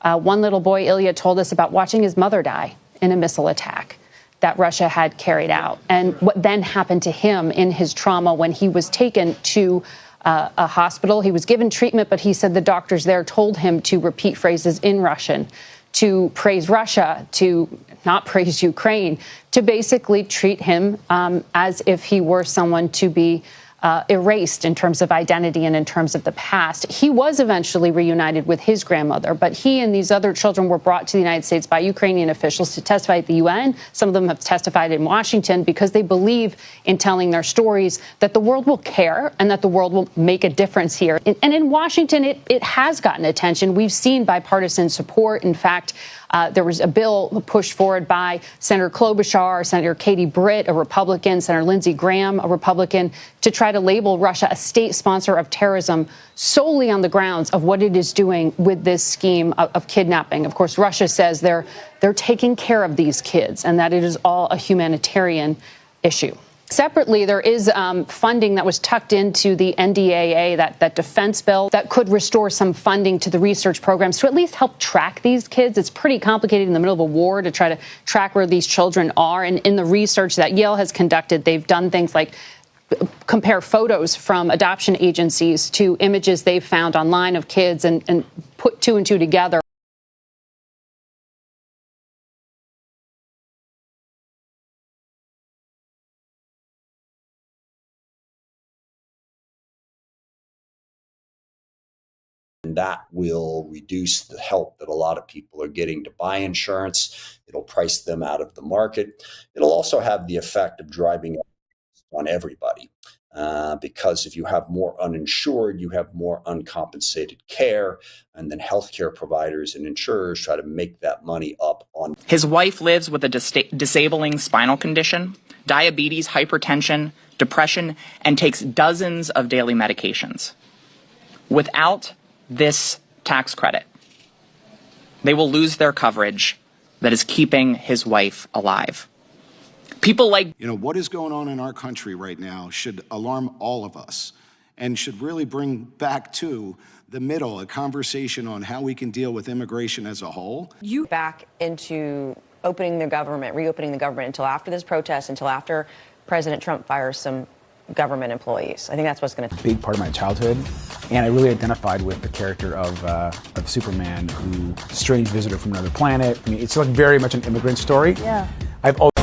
One little boy, Ilya, told us about watching his mother die in a missile attack that Russia had carried out, and what then happened to him in his trauma when he was taken to a hospital. He was given treatment, but he said the doctors there told him to repeat phrases in Russian, to praise Russia, to not praise Ukraine, to basically treat him as if he were someone to be erased in terms of identity and in terms of the past. He was eventually reunited with his grandmother, but he and these other children were brought to the United States by Ukrainian officials to testify at the UN. Some of them have testified in Washington because they believe in telling their stories that the world will care and that the world will make a difference here. And in Washington, it has gotten attention. We've seen bipartisan support. In fact, there was a bill pushed forward by Senator Klobuchar, Senator Katie Britt, a Republican, Senator Lindsey Graham, a Republican, to try to label Russia a state sponsor of terrorism solely on the grounds of what it is doing with this scheme of kidnapping. Of course, Russia says they're taking care of these kids and that it is all a humanitarian issue. Separately, there is funding that was tucked into the NDAA, that defense bill, that could restore some funding to the research programs to at least help track these kids. It's pretty complicated in the middle of a war to try to track where these children are. And in the research that Yale has conducted, they've done things like compare photos from adoption agencies to images they've found online of kids and put two and two together. And that will reduce the help that a lot of people are getting to buy insurance. It'll price them out of the market. It'll also have the effect of driving up on everybody. Because if you have more uninsured, you have more uncompensated care, and then healthcare providers and insurers try to make that money up on. His wife lives with a disabling spinal condition, diabetes, hypertension, depression, and takes dozens of daily medications. Without this tax credit, they will lose their coverage that is keeping his wife alive. People like... what is going on in our country right now should alarm all of us and should really bring back to the middle a conversation on how we can deal with immigration as a whole. You back into reopening the government until after this protest, until after President Trump fires some government employees. I think that's what's going to... Big part of my childhood, and I really identified with the character of Superman, who strange visitor from another planet. I mean, it's like very much an immigrant story. Yeah. I've always